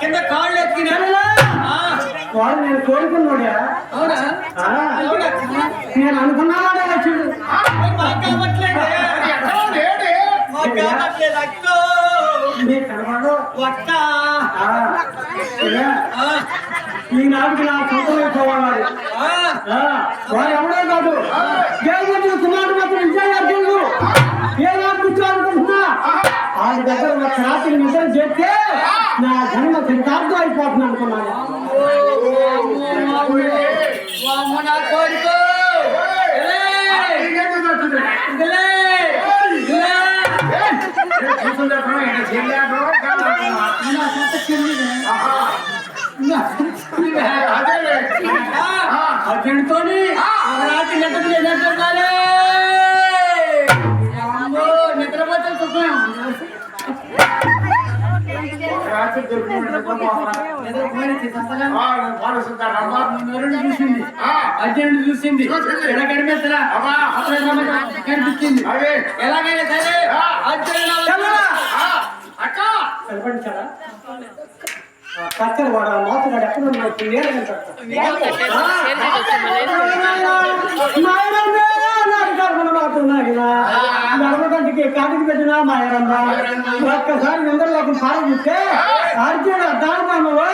కింద కాళ్ళు ఎత్తినా వాడు నేను కోరుకున్నాడా? నేను అనుకున్నాడే చూడు ఈనాటికి నా సొంతమైపోవాలి. వాడు ఎవడో కాదు, దేవుడు కుమారుడు మాత్రం విజయార్జునుడు. ఏ నాటి కూర్చో అనుకుంటున్నా వాళ్ళ దగ్గర ఒక రాత్రి నిద్ర చేస్తే నా జన్మ సిద్ధార్థం అయిపోతుంది అనుకున్నాను. అతనితోని రాత్రి నిద్రపోతే సుఖం అర్జునుడు చూసింది ఎలా కనిపిస్తారా కనిపించింది. ఎలాగైనా సరే కనిపించాడా కత్తరు వాడు మోసగాడు ఎక్కడ గర్భగంటికి కాటికి పెట్టినా మాయరమ్మ ఒక్కసారి నిందరలోకి పాల్గొస్తే అర్జునుడు దానమామలో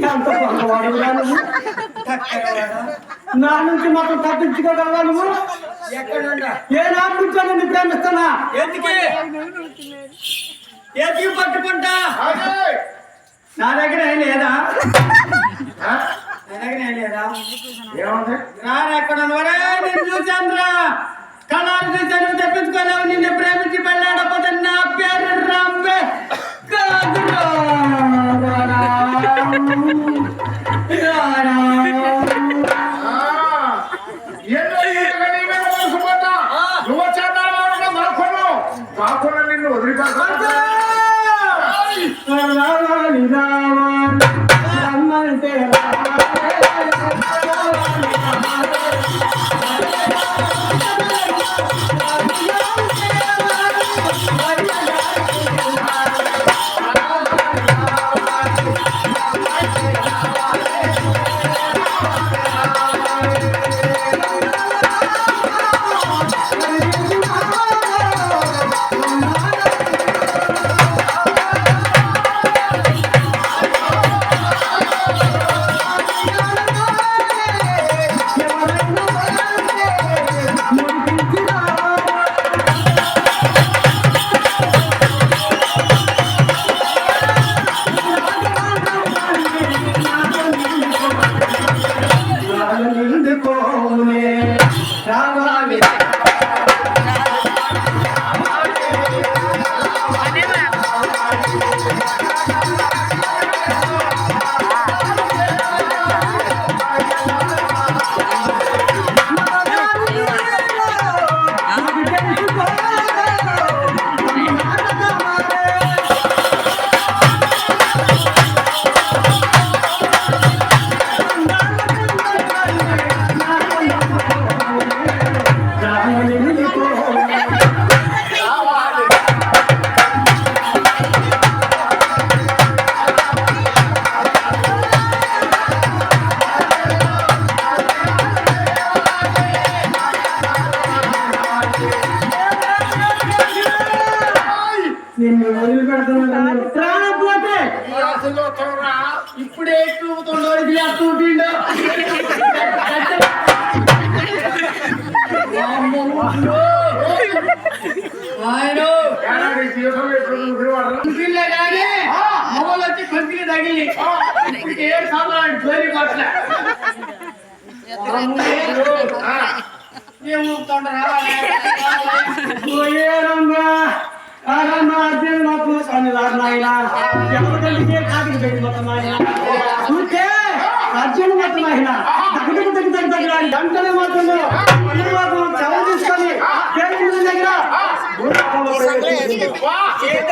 ఎంత పొందవాడు నా నుంచి మాత్రం తప్పించుకోగలవా నువ్వు? ఏ నాటి నుంచో నేను ప్రేమిస్తున్నా. ఏతికి పట్టుకుంటా నా దగ్గర ఏం లేదా? నా దగ్గర ఏం లేదా? ఎక్కడ నేను చూశాను రా కళాలు చూశాను తెప్పించుకోలేవు. నిన్ను ప్రేమించి పెళ్ళాడపోతే నా పేరు రాంబే కాదు. నిన్ను వదిలిపోతా ఇప్పుడే చూపుతుండో నాయనో ఏడాది జీవితం ఎప్పుడు విలువాడు కంపెనీలే కానీ మొబైల్ వచ్చి కంపెనీ తగిలి ఇప్పుడు 7 సంవత్సరాలు జోలి పట్ల ఏం ఊపుతుండ్రా అర్జున్ మాత్రం ఆయన గంటలు మాత్రం చదువు తీసుకొని దగ్గర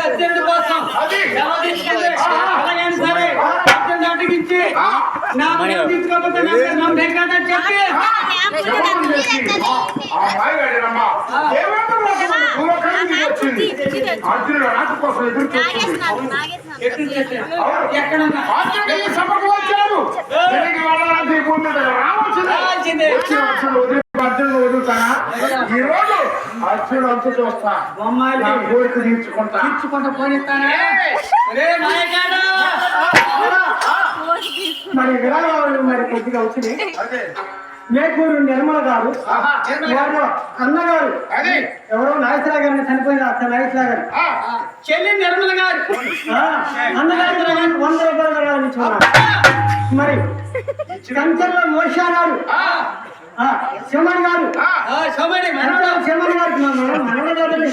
అర్జెంట్ కోసం అలాగైనా సరే అర్జెంట్ అడ్డగించి నా తీసుకోకపోతే నా బెంకటని చెప్పి అర్జునుడు రాక కోసం ఎదురు ఎక్కడన్నా సభకు వచ్చాడు రావాల్సిందే అర్జునుడు వదులుతానా ఈ రోజు అర్జునుడు అంత చూస్తా నా కోరిక తీర్చుకుంటా తీర్చుకుంటూ పోనిస్తానా రే నాయకాడా మరి విరాళాలు మరి కొద్దిగా వచ్చినాయి అదే మేకూరు నిర్మల గారు వారు అన్నగారు అదే ఎవరో నాగేశ్వర గారిని చనిపోయిన నాగేశ్వర గారు చెల్లి నిర్మల గారు అన్నగారు 100 రూపాయలు ఇచ్చుకున్నారు మరి కంచెల్లో మోషా గారు శివమణి గారు సోమని శివమణి గారు మనవడు కాదండి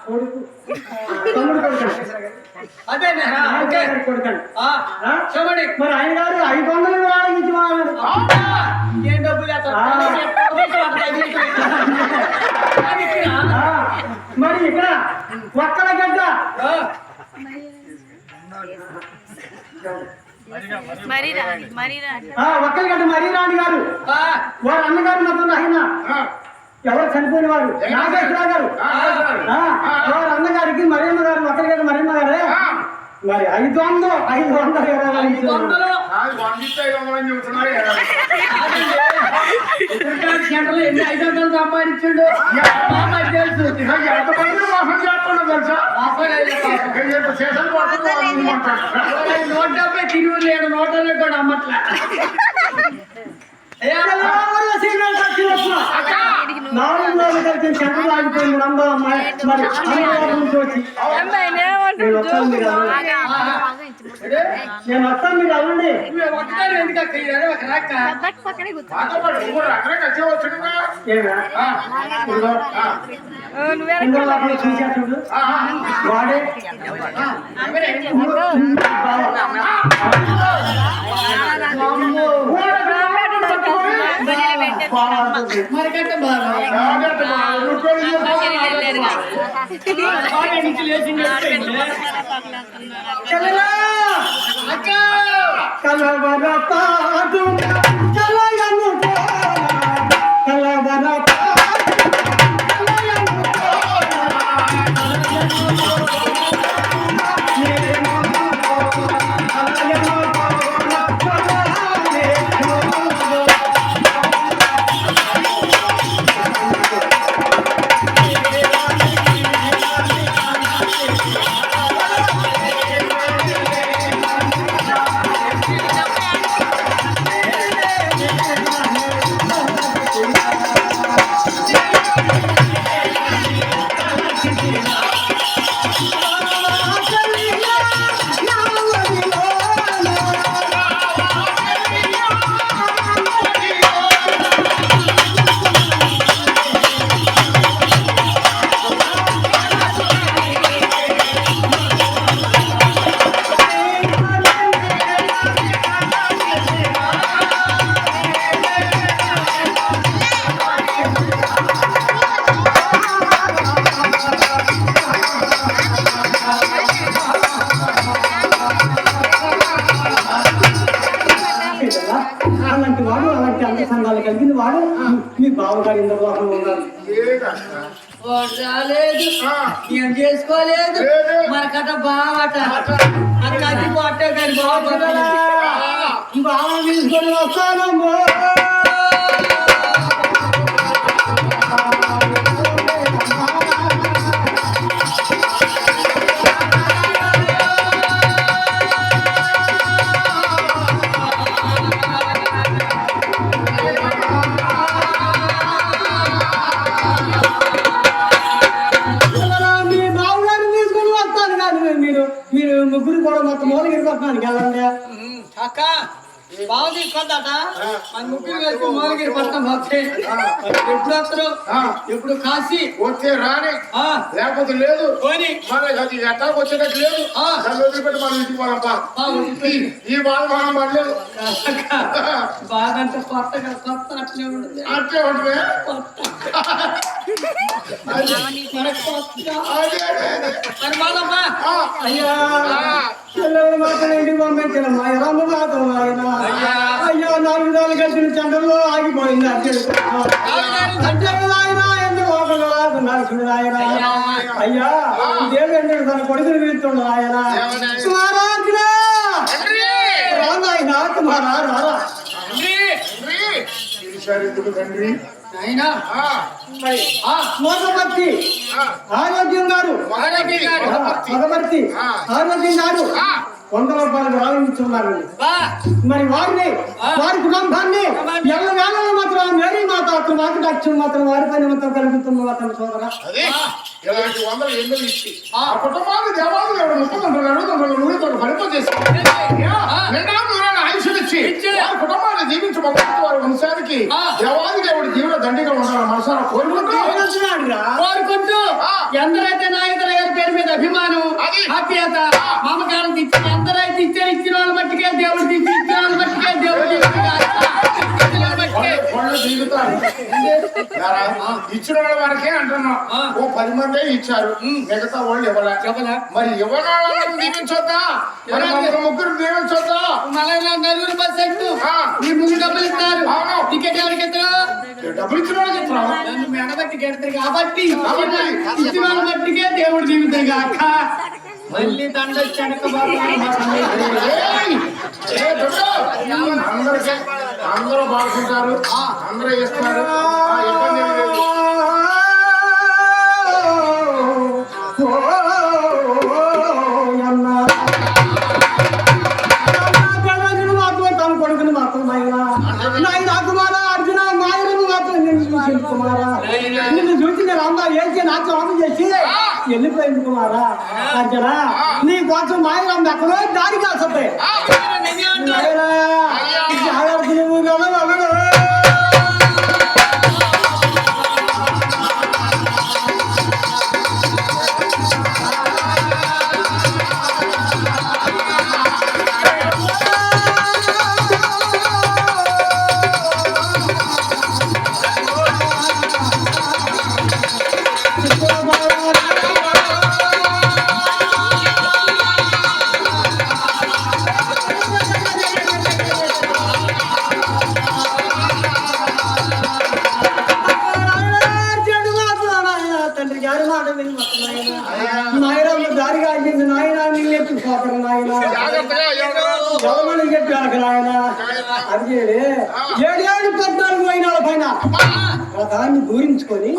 కొడుకు తమ్ముడు కొడుకు అదే ఓకే కొడుకండి సోమని మరి ఆయన గారు 500 విరాళం ఇచ్చుకున్నారు ఏం డబ్బులు మరి ఇక్కడ ఒక్కల గడ్డ ఒక్కల గడ్డ మరీ రాణి గారు వారు అన్నగారు మాత్రం ఆయన ఎవరు చనిపోయిన వారు నాగేశ్వర గారు వారు అన్నగారికి మరియమ్మ గారు ఒక్కల గడ్డ మరియమ్మ గారే మరి 500 విరాళాలు ఇచ్చారు సెంటర్లో ఎన్ని 500 సంపాదించాడు తెలుసు నూట 70 తిరుగు లేడు 150 కూడా అమ్మట్లా సెంటర్ ఆగిపోయింది నేను వస్తాను మీరు అవ్వండి ఎందుకు ఒక రాక చూసా చూడు వాడే మరికంటే బాగా అలాంటి వాడు అలాంటి అంత సంఘాలు కలిగిన వాడు మీ బావగారు ఇంత లోపల ఉన్నారు రాలేదు ఏం చేసుకోలేదు మనకట బావట అది పొట్ట కానీ బావ తీసుకొని వస్తానమ్మో వెళ్ళండి. అక్క బాగుంది కొద్దట మన ముగ్గురు కలిసి మూలగిరి పట్టణం వస్తే ఎప్పుడు వస్తారు ఎప్పుడు కాశీ వచ్చే రాని లేకపోతే లేదు పోని మన అది ఎట్టాకు వచ్చేటట్టు లేదు దాన్ని వదిలిపెట్టి మనం ఇంటికి పోవాలప్ప ఈ బాధ మనం పడలేదు బాగా అంటే కొత్తగా కొత్త అట్లే ఉంటుంది అట్లే ఉంటుంది మరి బాధమ్మా అయ్యా పిల్లలు మాత్రం ఇంటికి పంపించాను మా ఎరమ్మ మాత్రం ఆయన అయ్యా 4 విధాలు గడిచిన చంద్రంలో ఆగిపోయింది ఆయన ఎందుకు నరసింహుడు ఆయన అయ్యా దేవుడు తన కొడుకుని పిలుస్తున్నాడు ఆయన ఆయన కుమారా రారా తండ్రి మోసపర్తి ఆరోగ్యం గారు మగపర్తి ఆరోగ్యం గారు 100 రూపాయలు ఆలోచిస్తున్నారు మరి వారి కుటుంబాన్ని ఎల్ల వేళలో మాత్రం మేరీ మాత మాకు దక్షిణ మాత్రం వారి పని మొత్తం కలుగుతున్న అతను సోదరా ఇలాంటి 100 ఎన్నో ఇచ్చి ఆ కుటుంబాన్ని దేవాలయం ఎవరు ముఖ్యమంత్రులు ఫలింపజేస్తారు ఆయుష్యం ఇచ్చి వారి కుటుంబాన్ని జీవించబోతు వారి వంశానికి దేవాది దేవుడి జీవన దండిగా ఉండాలని మనసారా కోరుకుంటూ ఎందరైతే నాయకుల గారి పేరు మీద అభిమానం ఆప్యాయత మమకారం ఇచ్చి ఎందరైతే ఇచ్చిన వాళ్ళ మట్టికే దేవుడు ఇచ్చిన వాళ్ళ మట్టికే దేవుడు ఇచ్చిన వాళ్ళ వరకే అంటున్నాం ఓ 10 మందే ఇచ్చారు మిగతా వాళ్ళు ఇవ్వలే మరి ఇవ్వనాలను దీవించొద్దా ముగ్గురు దీవించొద్దా నలుగురు బస్ ఎక్కు ఈ ముందు డబ్బులు ఇస్తారు టికెట్ ఎవరికి ఇస్తారు డబ్బులు ఇచ్చిన వాళ్ళకి ఇస్తున్నాం నన్ను మెడబట్టి కడతారు కాబట్టి ఇచ్చిన వాళ్ళ మట్టికే దేవుడు జీవితాయి అక్క మళ్ళీ దండ అందరూ బాగుంటారు అందరూ ఇస్తారు ఇబ్బంది లేదు కొడుకుని మాత్రం కుమారా అర్జున మాయను మాత్రం నేను కుమారా నిన్ను చూసి నేను అందరూ వేసి నాకు ఆఫ్ చేసి వెళ్ళిపోయింది కుమారా అర్జున నీ కోసం మాయలు ఎక్కడో దారి కాల్సొస్తాయి దారిగా అయింది నాయన నీళ్ళు ఎత్తుకుపోతారు నాయన ఎవరని చెప్పారు నాయన అది 7-14 అయినాల పైన రథాన్ని దూరించుకొని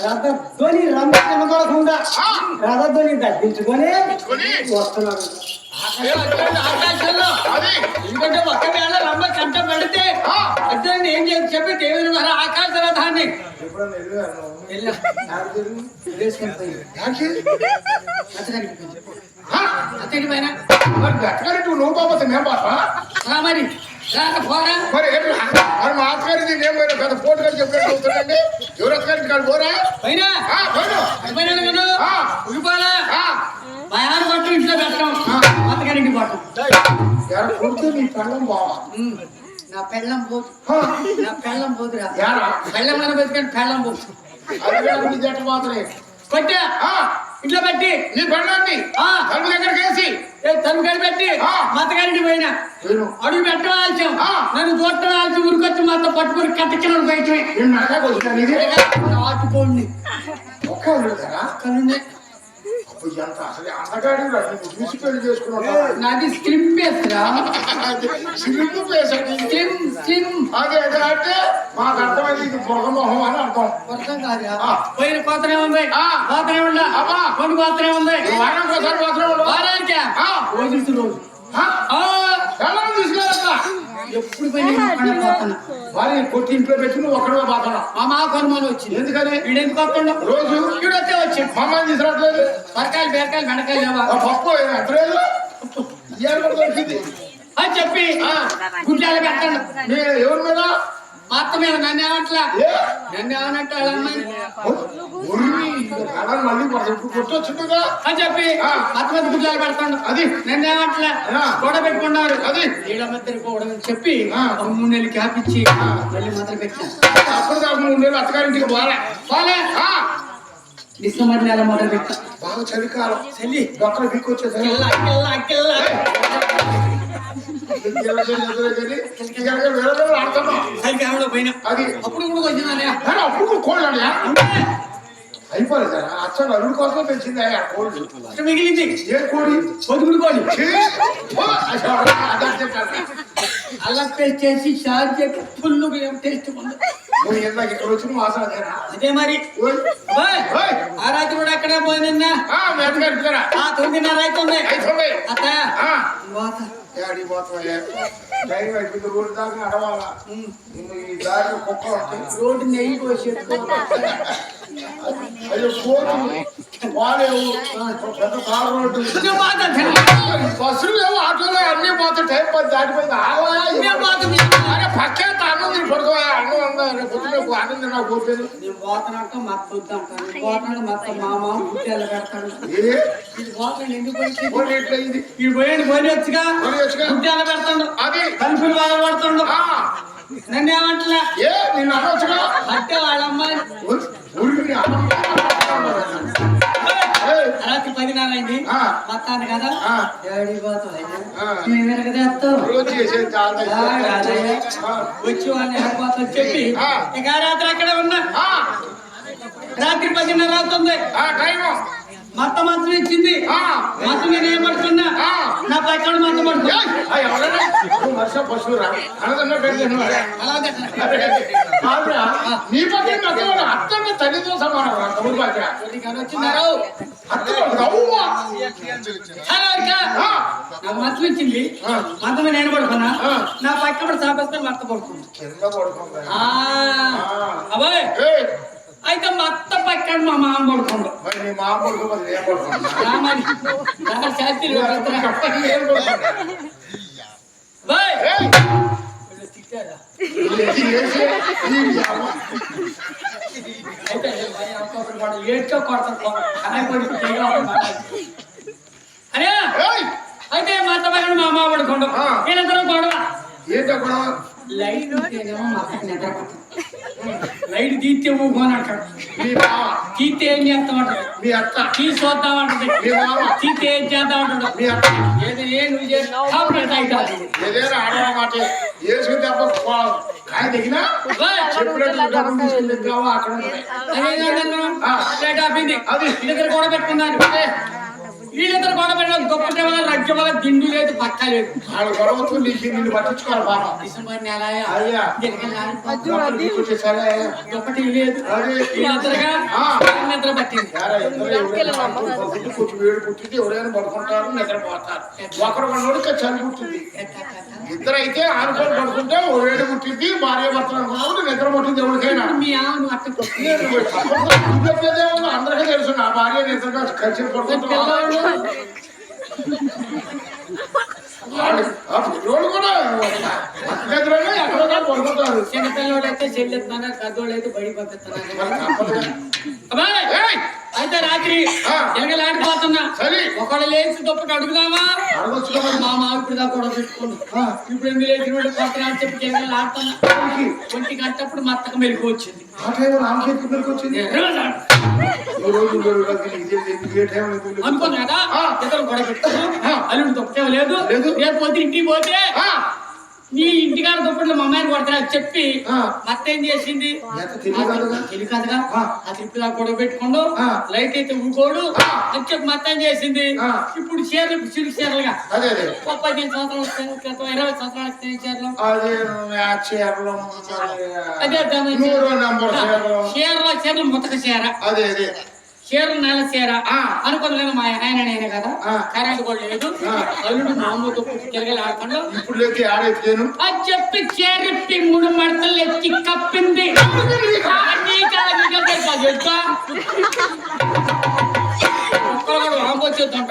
రథధ్వని రంగకుండా రథధ్వని దర్శించుకొని వస్తున్నాడు ఎందుకంటే ఒకవేళ రమ్మ కంట పెడితే అర్థాన్ని ఏం చేసి చెప్పి దేవుని మరి ఆకాశ రథాన్ని అతడి పైన నువ్వు బాబా మేము బాబా మరి పోరా మరి మా అత్తగారి నేను పెద్ద ఫోటో గారు చెప్పండి ఎవరు అత్తగారి కాదు పోరా పైన ఉడిపోలా మా యారు పట్టు ఇంట్లో పెట్టడం అత్తగారింటి పట్టు కొడుతూ నీ పెళ్ళం బావా నా పెళ్ళం పోతు నా పెళ్ళం పోతురా పెళ్ళం మన బతికండి పెళ్ళం పోతు అది జట్ట మాత్రమే కొట్టా ఇంట్లో పెట్టి నీ పెళ్ళాన్ని తలుపు దగ్గర కేసి తలుపు గడి పెట్టి మత్తగారింటి పోయినా అడుగు పెట్టవాల్సాం నన్ను దూట్టం ఆల్చి ఉరికొచ్చి మొత్తం పట్టుకుని కట్టకిన బయట ఆటుకోండి ఒక్కళ్ళు చూసి పెళ్లి చేసుకున్నా నాది స్లిమ్ పేస్రా అదే అదే అంటే మాకు అర్థమైంది ఇది బురదమోహం అని అర్థం అర్థం కాదా పోయిన కోతనే ఉంది కోతనే ఉండా కొన్ని కోతనే ఉంది వారానికి ఒకసారి కోతనే ఉండు వారానికి రోజు తీసుకెళ్ళా ఎప్పుడు పోయినా మరి కొట్టి ఇంట్లో పెట్టి నువ్వు ఒక్కడే పోతాను మా మా కొనుమని వచ్చింది ఎందుకని వీడెందుకు వస్తుండ రోజు వీడొచ్చే వచ్చి మమ్మల్ని తీసుకురావట్లేదు సరకాయలు బీరకాయలు బెండకాయలు లేవా పప్పు ఎంత లేదు ఇయ్యాలి కూడా దొరికింది. అని చెప్పి ఆ, గుడ్డాలు పెట్టండి. ఎవరి మీద మా అత్త మీద నన్ను ఏమంటలా, ఏ? నన్ను ఏమన్నట్టు వాళ్ళ అమ్మాయి ఉరిమి, అలా మళ్ళీ కొట్టొచ్చిందిగా అని చెప్పి ఆ. అత్త మీద గుడ్డాలు పెడతాడు. అది నన్ను ఏమంటలా ఆ. గొడవ పెట్టుకున్నారు. అది వీళ్ళ మధ్య కూడా చెప్పి ఆ. ఒక 3 నెలలు గ్యాప్ ఇచ్చి మళ్ళీ మొదలు పెట్టాను. అప్పుడు దాకా 3 నెలలు అత్తగారింటికి పోలే. పోలే. ఆ, డిసెంబర్ నెల మొదలు పెట్టా. బాగా చలికాలం చెల్లి డొక్కలు పీకొచ్చేసరి కిల్ల కిల్ల కిల్ల సరిగ్గా పోయినా అది అప్పుడు కూడా వచ్చిందనే కానీ అప్పుడు కోళ్ళు అన్నయ్య అయిపోలేదు అచ్చలు అల్లుడి కోసం తెచ్చింది ఆ కోళ్ళు. మిగిలింది ఏ కోడి పొదుగుడు కోడి ఛీ! ఓ, అసలు అదే చెప్పాను. అల్లం పేస్ట్ చేసి షార్ చేసి ఫుల్ టేస్ట్ ఉంది. నువ్వు ఇందాక ఇక్కడ వచ్చిన వాసన అదేనా? అదే మరి ఓయ్, ఓయ్, ఓయ్. ఆ రాత్రి కూడా అక్కడే పోయినా ఆ, మీ అత్తగారి పిల్లరా? 9:30 అవుతుంది. అయిపోయి. అత్త ఆ, వాత. ఏడికి పోతావయ్యా? టైం అయిపోయింది. రోడ్డు దాకా నడవాలా? నువ్వు ఈ దారి కుక్క వస్తాయి. రోడ్డు నెయ్యి పోసి అయ్యో కోరు వాడేవు పెద్ద కారు రోడ్డు బస్సులు లేవు ఆటోలు అన్ని పోతాయి. టైం 10 దాటిపోయింది. అరే పక్కే అన్నం తిని పడుకోవా. అన్నం అన్న పొద్దున అన్నం తిన్నా కూర్చొని నేను పోతానంట మత్తు వద్దంటాను. పోతాను మత్త మా మామ గుడ్డలు పెడతాను. ఇది ఇది పోతాను ఎందుకు పోయి కోడి ఎట్లా ఇది ఈ పోయింది పోయొచ్చుగా పోయొచ్చుగా. గుడ్డలు పెడతాడు. అది కలుపులు బాగా పడుతుండు. ఆ, నన్ను ఏమంటలే ఏ నిన్ను అనొచ్చుగా. అంటే వాళ్ళ అమ్మాయి ఊరికి అన్నం ఏయ్, రాత్రి 10:30 అయింది. ఆ. మొత్తాన్ని కదా ఆ. డాడీ పోతావు ఆ. నేను వెనకదేస్తావు రోజు చేసేది చాలా ఆ. వచ్చి వాళ్ళని వెళ్ళిపోతావు చెప్పి ఆ. ఇక ఆ రాత్రి అక్కడే ఉన్నా. ఆ, రాత్రి 10:30 అవుతుంది. ఆ టైము మత్త మంత్రం ఇచ్చింది. ఆ. మత్తం నేను ఏం పడుతున్నా ఆ. నా పక్కన మత్తం పడుతున్నా పశువురా అనదన్నా పెరిగిన అలా నీ పక్కన నచ్చవాడు అత్తమ్మ తల్లితో సమానం తమ్ముడు పక్క వచ్చిన్నారు. నాకు మత్తం ఇచ్చింది. మత్తం నేను పడుకున్నా. నా పక్కన సాపేస్తే మత్త పడుతుంది. కింద పడుకుందా అబ్బాయి అయితే మత్త పక్కన మా మామ పడుకుండు. మరి నీ మామ పడుకోమని నేను పడుకున్నా రామని నాకు శాస్త్రి నేను పడుకున్నా బాయ్ ఏయ్! తిట్టారా ఇది చేసి ఈ అమ్మ అయితే ఏడ్చో కొడతారు. అరే ఏయ్! అయితే మత్త పక్కన మా మామ పడుకుండు. వీళ్ళందరూ గొడవ. ఏంటో గొడవ? లైట్ తీస్తేనేమో మత్తకి నిద్ర పట్టదు. లైట్ తీస్తే ఊహోని అంటాడు. మీ బావ తీస్తే ఏం చేస్తామంటాడు. మీ అత్త తీసి చూద్దామంటది. మీ బావ తీస్తే ఏం చేద్దామంటాడు. మీ అత్త ఏది ఏ నువ్వు చేసి ఏదైనా ఆడమాట వేసుకుని తప్ప కాయ దిగినా చెప్పినట్టు డబ్బులు తీసుకుని కావా అక్కడ ఉన్నాయి. అది. వీళ్ళిద్దరు గొడవ పెట్టుకున్నారు. వీళ్ళిద్దరు గొడవ పెట్టడం గొప్ప రజ్జ వల్ల దిండు లేదు పక్క లేదు. వాళ్ళ గొడవతో నీకు నిన్ను పట్టించుకోవాలి బాబా. డిసెంబర్ నెల అయ్యా డబ్బులు తీసుకొచ్చేసరే ఒకటి లేదు. అది వీళ్ళిద్దరుగా నిద్ర పట్టింది. కొంచెం వేడి పుట్టింది ఎవరైనా పడుకుంటారు నిద్రపోతారు. ఒకరు మనోడికి చలి పుట్టింది. ఇద్దరైతే ఆనుకొని పడుకుంటే ఓ వేడి పుట్టింది భార్య భర్తలు అనుకున్నప్పుడు నిద్ర పుట్టింది ఎవరికైనా. మీ ఆమె అట్ట అందరికీ తెలుసు నా భార్య నిద్రగా కలిసి పడుకుంటున్నాను. పిల్లోడు కూడా నిద్రనే ఎక్కడో పడుకుంటారు. చిన్నపిల్లడు అయితే చెల్లెత్తున్నా పెద్దోళ్ళు అయితే బడి పంపిస్తున్నారు. మరి తప్పదుగా. అబ్బాయి, ఏయ్! అయితే రాత్రి ఆ. ఎలగలాడిపోతున్నా. సరే ఒకళ్ళు లేచి దుప్పటి అడుగుదామా? అడగొచ్చు కదా. మా మామ ఇప్పుడు దాకా కూడా పెట్టుకోండి. ఇప్పుడు ఎందుకు లేచిన వాడు కొత్త అని చెప్పి ఎలగలాడుతున్నా. ఒంటి కట్టప్పుడు మా అత్తకు మెలకు వచ్చింది. ఆ టైంలో నామకేందుకు పిల్లలకి వచ్చింది ఎర్రగలాడు. ఈ రోజు ఏ టైంలో ఎందుకు అనుకోను కదా ఇద్దరు గొడవ పెట్టుకున్నాం. అల్లుడు దుప్పటే లేదు. లేదు. రేపు పోతే ఇంటికి పోతే ఆ, నీ ఇంటికాడ దుప్పట్లు మా అమ్మాయిని కొడతారా చెప్పి ఆ. మత్త ఏం చేసింది? ఎంత తెలియదు తెలియకదుగా ఆ. ఆ ట్రిప్ దాకా గొడవ పెట్టుకోండు. ఆ. లైట్ అయితే ఊకోడు ఆ. అని చెప్పి మత్త ఏం చేసింది? ఆ. ఇప్పుడు చీరలు సిల్క్ చీరలుగా అదే అదే 15 సంవత్సరాలు క్రితం 20 సంవత్సరాల క్రితం చీరలు అదే చీరలు అదే అర్థమైంది. 100 నంబర్ చీరలు చీరలు ముతక చీర, అదే అదే చీరలు నెల చీర ఆ. అనుకున్నాను. మా ఆయన నేనే కదా ఆ. కరెంట్ కూడా లేదు. ఆ. అల్లుడు మా అమ్మతో తిరగలి ఆడుకుంటూ ఇప్పుడు లేక ఆడెత్తాను అని చెప్పి చేరిప్పి 3 మడతలు ఎత్తి కప్పింది. ఒక్కరు కూడా వాంపొచ్చేద్దాం.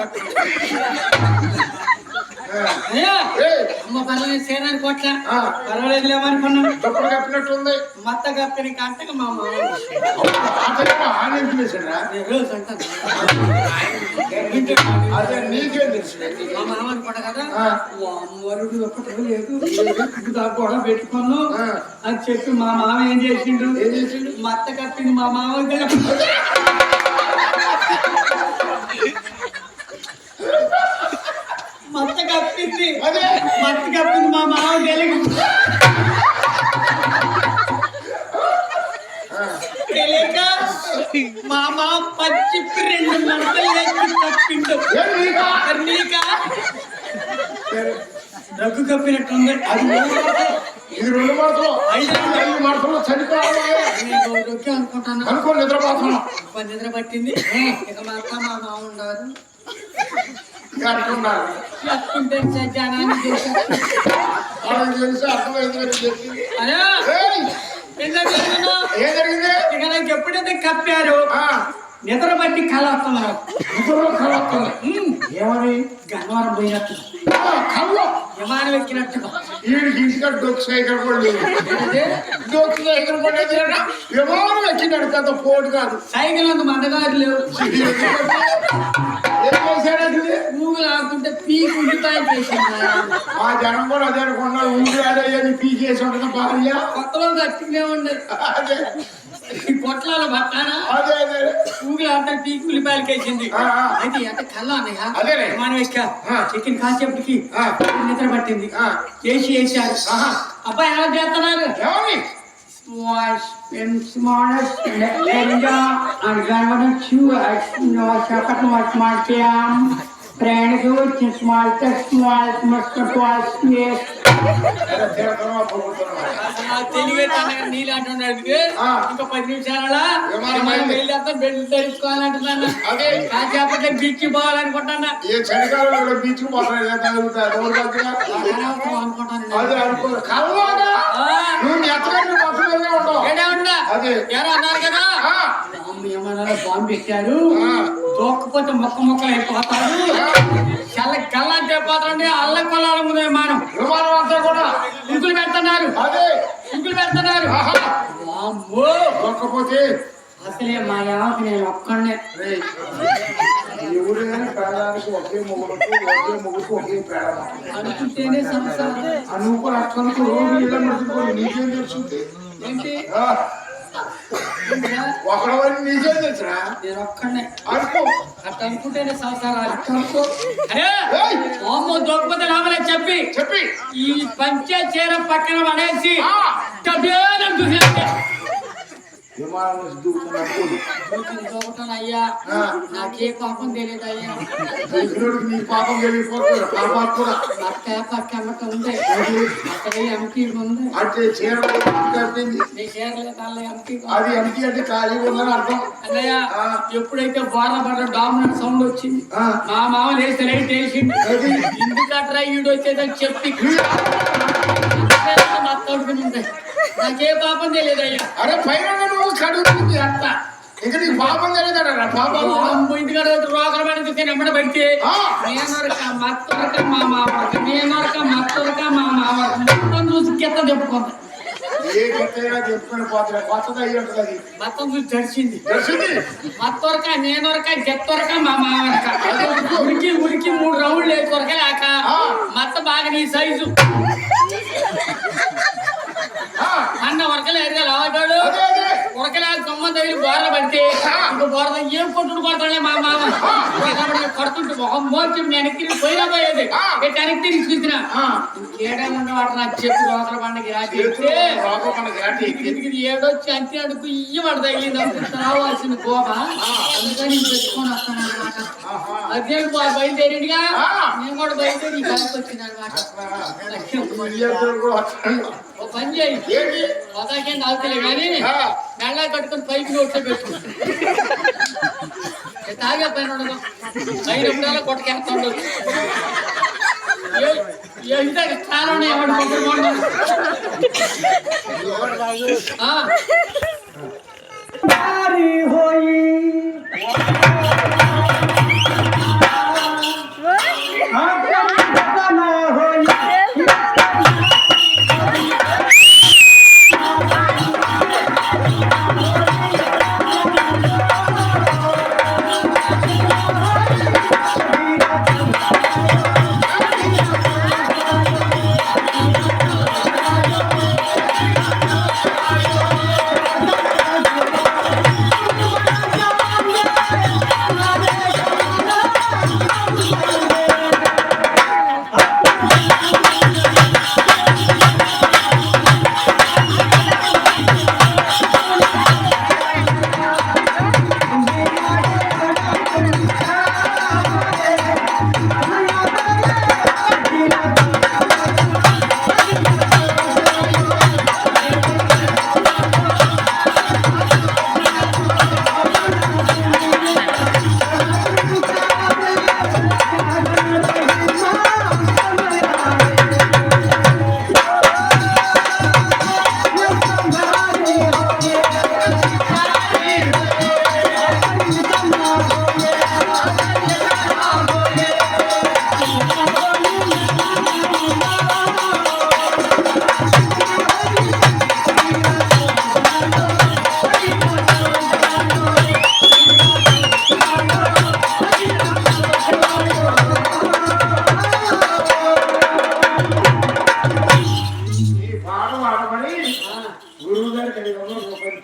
అయ్యా ఏయ్, అమ్మ పర్వాలేదు సేనాని కొట్ల ఆ, పర్వాలేదు లేవనుకున్నాను తప్పుడు కప్పినట్టుంది. మత్త కప్పిన కంటక మా మామ ఆయన ఎందుకు చేశాడా? నేను రోజు అంటాను అదే నీకేం తెలుసు? మా మామ అనుకుంట కదా ఆ. అమ్మరుడు ఒక్కటే లేదు గొడవ పెట్టుకున్నాం ఆ. అని చెప్పి మా మామ ఏం చేసిండు ఏం చేసిండు? మత్త కప్పింది మా మామ మత్త కప్పింది అదే మత్త కప్పింది మా మామ తెలుగు తెలియక మా మామ పచ్చిప్పి 2 మంటలు వేసి కప్పిండు ఏం నీకా? మరి నీకా రగ్గు కప్పినట్టుంది అది ఇది 2 మాటలు. 5 మాటలు చనిపోవాలి నేను రొక్కి అనుకుంటాను అనుకో నిద్రపోతున్నాం. నిద్ర పట్టింది ఇక మా అత్త మా మామ ఉండదు అంటున్నారు. చెప్పుకుంటే జనాన్ని చేశారు వాళ్ళకి తెలిసి అర్థమైంది అని చెప్పి. అదే ఏయ్, ఎందుకు చెప్తున్నావు? ఏం జరిగింది? ఇక నాకు ఎప్పుడైతే కప్పారు ఆ, నిద్ర బట్టి కళ వస్తున్నారు ఇద్దరు కలవస్తుంది. ఏమని? గన్నవరం పోయినట్టు కల్లో విమానం ఎక్కినట్టుగా వీడికి ఇంటికాడ డొక్కు సైకిల్ కూడా లేదు. ఏంటంటే డొక్కు సైకిల్ కూడా లేదు. విమానం ఎక్కినాడు పెద్ద పోటు కాదు. సైకిల్ అంత మందగారు లేవు ఏం చేశాడు? ఊగులు ఆడుతుంటే పీకు ఉల్లిపాయ చేసింది ఆ జనం కూడా అదే అనుకున్నా. ఊళ్ళని పీకేసి ఉంటుంది భార్య. కొత్తలో గట్టిగానే ఉండదు అదే ఈ పొట్లాల బట్టానా అదే అదే ఊగులు ఆడితే పీకు ఉల్లిపాయలు వేసింది ఆ, ఆ. అయితే ఎంత కళ్ళ అన్నయ్య అదేలే. విమానం ఎక్కా ఆ. చికెన్ కాసేపటికి ఆ. నిద్ర పట్టింది ఆ. వేసారు ఆహా. అబ్బాయి ఎలా చేస్తున్నారు ఏమని? తిరగడమా, పొగుడుతున్నావా? నీలాంటి ఆ. ఇంకా 10 నిమిషాలలో విమానం బయలుదేరి. వెళ్ళేస్తా బెల్ట్ ధరించుకోవాలంటున్నాను అదే కాసేపట్లో బీచ్కి పోవాలనుకుంటున్నా ఏ చలికాలంలో కూడా బీచ్కి పోతాడు రోడ్డు దగ్గర. అనుకుంటాను అదే అనుకో కల్లాగా నువ్వు ఎత్తగానే బతుకులోనే ఉండవు. ఏడే ఉండా అదే ఎవరో అన్నారు కదా ఆ, ఏమన్నా బాంబు పెట్టారు ఆ. దోక్కపోతే మొక్కలు అయిపోతారు చల్ల గల్లంటే అయిపోతారండి అల్ల కొలాల ముందు విమానం విమానం అంతా కూడా ఇంకులు పెడుతున్నారు అదే ఇంకులు పెడుతున్నారు ఆహా. వామ్మో! దొక్కపోతే అసలే మా యావకి నేను ఒక్కడే రేయ్, ఎవరైనా ప్రాణానికి ఒకే మొగుడుకు ఒకే ప్రాణం. అనుకుంటేనే సంసారం నువ్వు కూడా అక్కడికి రోజు ఇళ్ళ మర్చిపోయి నీకేం తెలుస్తుంది? ఏంటి ఆ, ఏంటిరా? ఒకడవని నీకేం తెలుసురా? నేను ఒక్కడే అనుకో అట్లా అనుకుంటేనే సంసారాలు అనుకో. అరే ఏయ్, వామ్మో దొక్కపోతే రావాలని చెప్పి చెప్పి ఈ పంచే చీర పక్కన పడేసి ఆ. డబ్బేన చూసేస్తే విమానం నుంచి దూకుతున్నప్పుడు అయ్యా ఆ. నాకే పాపం తెలియదు అయ్యా దేవుడికి నీ పాపం వెళ్ళిపోతుంది. పాపం కూడా అక్క పక్క అమ్మక ఉంది అక్కడ అమ్మకి ఉంది అంటే చీర కట్టింది. నీ చీరలే తల్లి అమ్మకి అది ఎంటి అంటే ఖాళీ ఉందని అర్థం. అన్నయ్య ఆ. ఎప్పుడైతే బోర్ల పడ్డ డామినెంట్ సౌండ్ వచ్చింది ఆ. మా మామ లేస్తే లైట్ వేసింది అది. ఇందుకట్రా ఈడు వచ్చేదని చెప్పి మత్తడుకుని ఉంటాయి నాకే పాపం తెలియదు అయ్యా అరే పైన నువ్వు కడుగుతుంది అంత ఇంకా నీకు పాపం తెలియదరా పాపం. ఇంటికాడ రోగలు పడితే నెమ్మడ పడితే ఆ. నేనొరక మత్తొరక మా మామరక నేనొరక మత్తొరక మా మామరక మొత్తం చూసి కెత్త చెప్పుకుంది ఏ గట్టైనా చెప్పుకొని పోతున్నా కొత్తది అయ్యి అది మొత్తం చూసి తడిచింది తెలిసింది. మత్తొరక నేనొరక గెత్తొరక మా మామరక ఉరికి 3 రౌండ్లు వేసి కొరకలేక ఆ. మత్త బాగా నీ సైజు ఆ, అన్న వరకలు ఎరిగా రావాడు అదే అదే ఉరకలేక కొమ్మ తగిలి బోర్ల పడితే ఇంక బోర్ల ఏం కొట్టుడు కొడతాడే మా మామ కొడుతుంటే మొహం మోచి వెనక్కి పోయినా పోయేది వెనక్కి తిరిగి చూసిన ఆ. ఏడాది వాడు నాకు చెప్పి రోకల పండుగ రాజైతే రోగం మనకి రాటి. ఇది ఏడొచ్చి అంతే అడుగు ఇయ్య పడ తగిలింది అప్పుడు రావాల్సిన కోప అందుకని పెట్టుకొని వస్తాను అనమాట ఆహా. అదే బయలుదేరిగా ఆ. నేను కూడా బయలుదేరి ఈ కలిసి వచ్చింది అనమాట ఈ ఇద్దరు కూడా వస్తారు. ఓ పని చేయి ఏంటి? పదాకేం తాగుతలే కానీ ఆ. మెళ్ళ కట్టుకుని పైకి నోట్లో పెట్టు తాగే పైన ఉండదు అయినప్పుడల్లా కొట్టకేస్తా ఉండదు ఎంత కాలం नारी होई आत्मा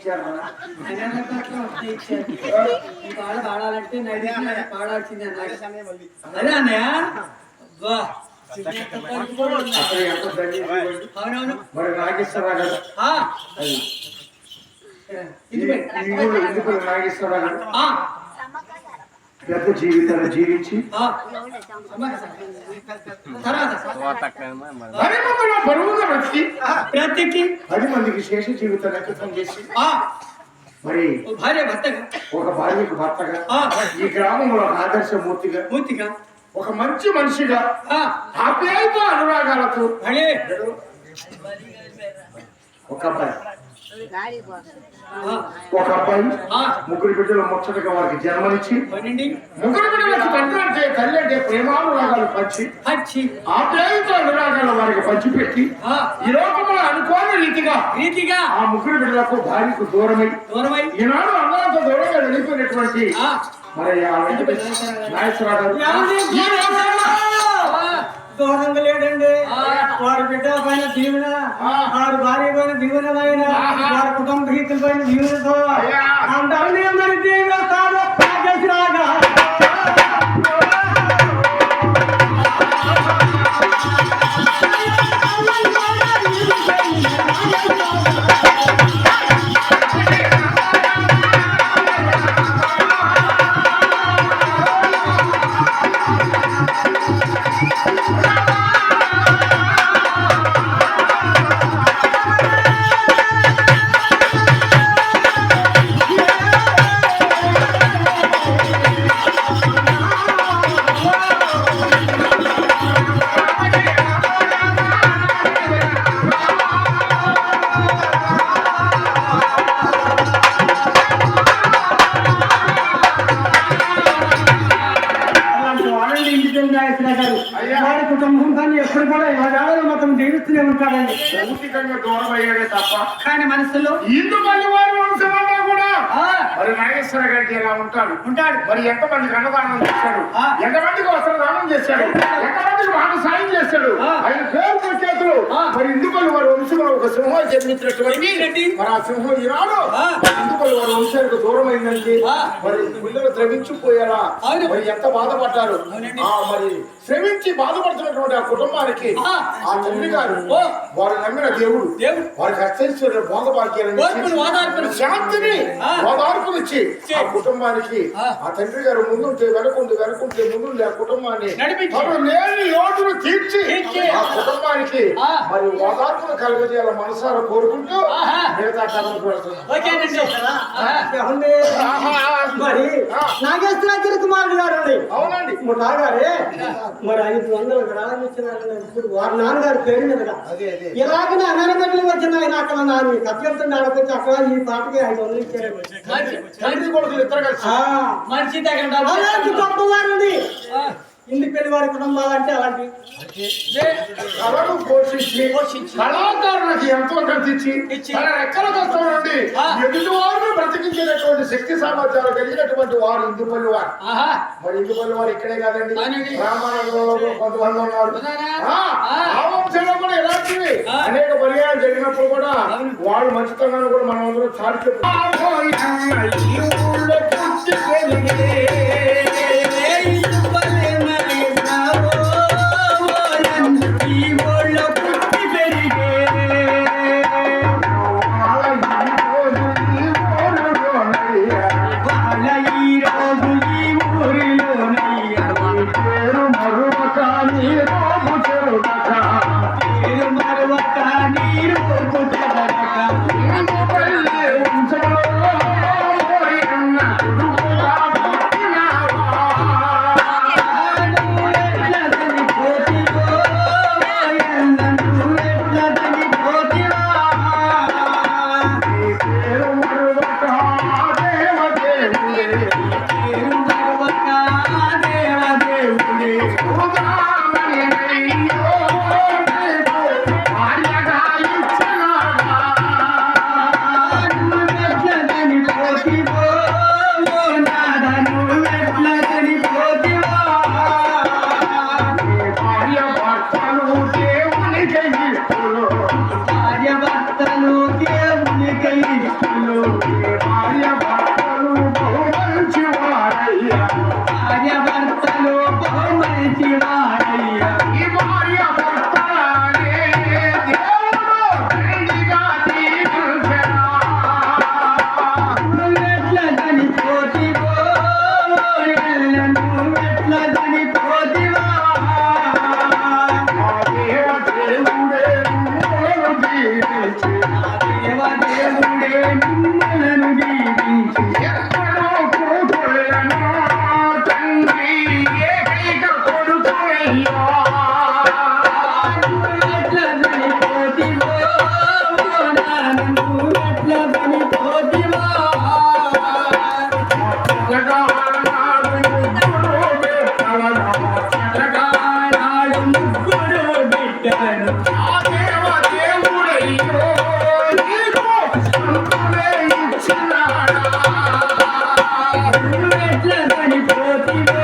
ఇచ్చారు ఈ పాట పాడాలంటే నైట్ పాడాల్సిందే అదే అన్నయ్య అవునవును మరి నాగేశ్వరరావు గారు నాగేశ్వరరావు గారు పెద్ద జీవితాన్ని జీవించి ప్రతికి 10 మందికి శేష జీవితాన్ని అంకితం చేసి మరి భార్య భర్తగా ఒక భార్యకు భర్తగా ఈ గ్రామంలో ఒక ఆదర్శమూర్తిగా ఒక మంచి మనిషిగా ఆప్యాయత అనురాగాలతో ఒక అబ్బాయి ముగ్గురు బిడ్డలు ముచ్చటగా వారికి జన్మనిచ్చి ముగ్గురు బిడ్డలకు తండ్రి అంటే తల్లి అంటే ప్రేమానురాగాలు పంచి ఆప్యాయత అనురాగాలు వారికి పంచిపెట్టి ఈ లోకంలో అనుకోని రీతిగా ఆ ముగ్గురు బిడ్డలకు భార్యకు దూరమై ఈనాడు అందరితో దూరంగా వెళ్ళిపోయినటువంటి మరి నాగేశ్వరరావు దూరంగా లేడండి వారి బిడ్డ పైన దీవెన వారి భార్య పైన దీవెన వారి కుటుంబ రీతుల పైన దీవెనతో అందరినీ అందరి దీవెనతాడు నాగేశ్వరరావు వారి కుటుంబం కానీ ఎప్పుడు కూడా ఇవాళ మొత్తం జీవిస్తూనే ఉంటాడండి భౌతికంగా దూరం అయ్యాడే తప్ప కానీ మనసులో ఇందు మళ్ళీ వారి వంశమన్నా కూడా మరి నాగేశ్వర గారికి ఎలా ఉంటాడు మరి ఎంతమందికి అన్నదానం చేశాడు ఎంతమందికి వస్త్రదానం చేశాడు ఎంతమందికి మాట సాయం చేశాడు ఆయన పేరు ప్రఖ్యాతులు మరి ఇందుకలు వారి వంశంలో ఒక సింహం జన్మించినటువంటి మరి ఆ సింహం ఈనాడు ఇందుకలు వారి వంశానికి దూరం అయిందండి మరి పిల్లలు ద్రవించిపోయారా మరి ఎంత బాధపడ్డారు మరి శ్రమించి బాధపడుతున్నటువంటి ఆ కుటుంబానికి ఆ తండ్రి గారు వారు నమ్మిన దేవుడు వారికి అత్యైశ్వర్య భోగభాగ్యాలను శాంతిని ఓదార్పునిచ్చి ఆ కుటుంబానికి ఆ తండ్రి గారు ముందుంటే వెనకుంటే ముందుండి ఆ కుటుంబాన్ని లేని లోటును తీర్చి ఆ కుటుంబానికి మరి ఓదార్పును కలుగజేయాల మనసారా కోరుకుంటూ మిగతా కథలు మరి నాగేశ్వర కుమారుడు గారు అవునండి నాగారే మరి 500 గ్రాములు ఇచ్చినారు ఇప్పుడు వారి నాన్నగారి పేరు మీదుగా ఇలాగనే అనరగడ్డలు వచ్చిన ఆయన అక్కడ నాన్న కథంతో నడకొచ్చి అక్కడ ఈ పాటకి 500 ఇచ్చారు తండ్రి కొడుకులు ఇద్దరు కలిసి మనిషి అలాంటి గొప్పవారండి ఇంటి పెళ్లి వారి కుటుంబాలంటే అలాంటి కళను పోషించి కళాకారులకు ఎంతో కల్పించి తన రెక్కల కష్టం ఎదుటి వారిని బ్రతికించేటటువంటి శక్తి సామర్థ్యాలు కలిగినటువంటి వారు ఇందుపల్లి వారు మరి ఇందుపల్లి వారు ఇక్కడే కాదండి రామాయణంలో కొంతమంది ఉన్నారు ఆ వంశంలో కూడా ఇలాంటివి అనేక పర్యాలు జరిగినప్పుడు కూడా వాళ్ళు మంచితనాన్ని కూడా మనం అందరూ చాటి భార్య భర్తలు దేవుని కై ఆ దేవ దేవుడయ్యో నీకు అంతులే ఇచ్చినాడా నువ్వెట్లా చనిపోతివో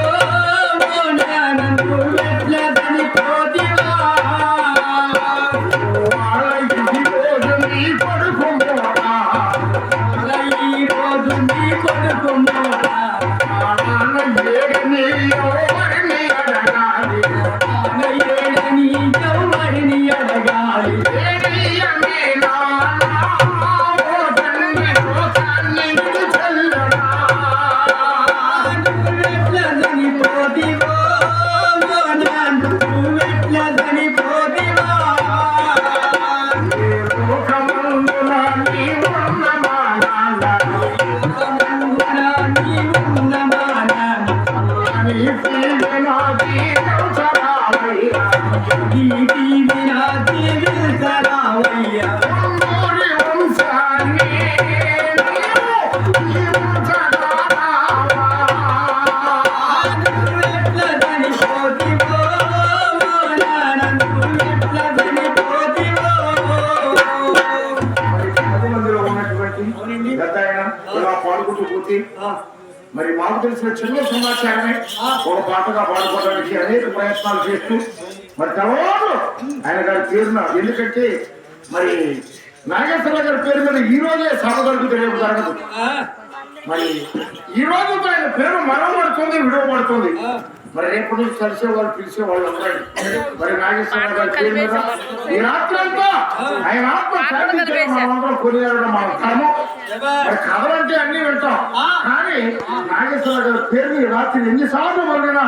ఓ నాన్న నువ్వెట్లా చనిపోతివా ఈ రోజు నీ కొడుకు ఏడని ఎవరిని అడగాలి నువ్వెట్లా చనిపోతివో ఓ నాన్న నువ్వెట్లా చనిపోతివా పాడుకుంటూ పోతే మరి మాకు తెలిసిన చిన్న సమాచారమే ఒక పాటగా పాడుకోవడానికి అనేక ప్రయత్నాలు చేస్తూ మరి తర్వాత ఆయన గారి పేరున ఎందుకంటే మరి నాగేశ్వర గారి పేరు మీద ఈ రోజే సభ జరుగుతుంది రేపు జరగదు మరి ఈ రోజు ఆయన పేరు మరవబడుతుంది విడవబడుతుంది మరి రేపు నుంచి కలిసే వాళ్ళు పిలిచే వాళ్ళు ఉంటారు మరి నాగేశ్వర గారి పేరు మీద ఈ రాత్రి అంతా ఆయన ఆత్మ శాంతించడం మనందరం కొనియాడడం మన కర్మం మరి కథలు అంటే అన్ని వింటాం కానీ నాగేశ్వర గారి పేరుని ఈ రాత్రి ఎన్నిసార్లు మళ్ళినా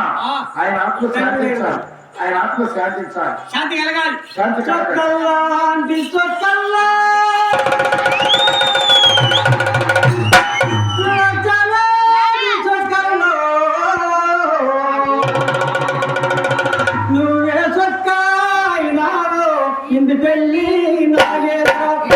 ఆయన ఆత్మ శాంతించాలి ఆయన ఆత్మ శాంతించాలి శాంతి కలగాలి శాంతి కలగాలి. చొక్కల్లాంటి చొక్కల్లా చొక్కలాంటి చొక్కల్లో నువ్వే చొక్క అయినావు ఇందు పెళ్ళి నాగే పల్లి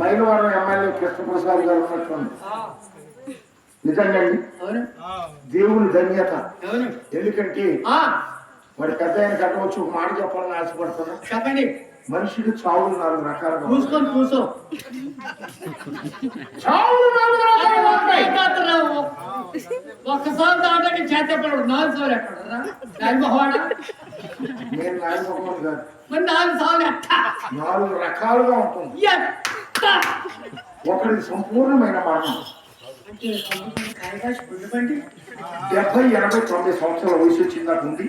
మైలవరం ఎమ్మెల్యే కృష్ణప్రసాద్ గారు ఉన్నటువంటి నిజంగా దేవుని ధన్యత. ఎందుకంటే వాడి పెద్ద ఆయన కట్టవచ్చు ఒక మాట చెప్పాలని ఆశపడుతున్నా. చెప్పండి. మనిషికి చావులు 4 రకాలుగా చూసుకొని కూర్చో. చావులు 4 రకాలుగా ఉంటాయి. ఒక్కసారి దాటాక చేతపడు 4 సార్లు ఎక్కడ రాజమోహన్ నేను నాయకుడు కాదు. మరి 4 సార్లు ఎట్ట 4 రకాలుగా ఉంటుంది. ఒకటి సంపూర్ణమైన మరణం. 70, 80, 90 సంవత్సరాల వయసు వచ్చిందాక ఉంది.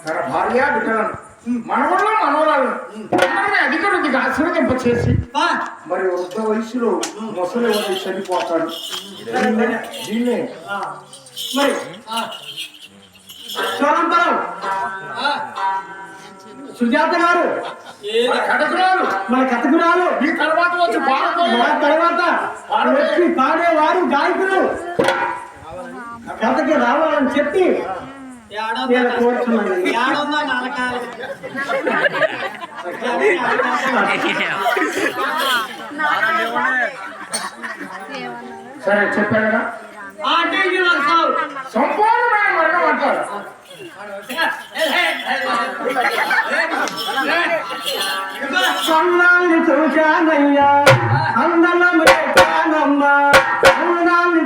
తన భార్య బిడ్డలను మనవల్లో మనవరాలను అధికారులకు ఆశీర్వదింప చేసి మరి వృద్ధ వయసులో ముసలి వారి చనిపోతాడు. దీన్నే మరి స్వరంపరం సుజాత గారు మన కథకురాలు ఈ తర్వాత వచ్చి తర్వాత వచ్చి పాడేవారు గాయకులు కథకి రావాలని చెప్పి కోరుతున్నాను. సరే చెప్పాడు కదా సంపూర్ణమైన మరణం అంటారు. సన్నాన్ని చూశానయ్యా అందలం లేకానమ్మా సన్నాన్ని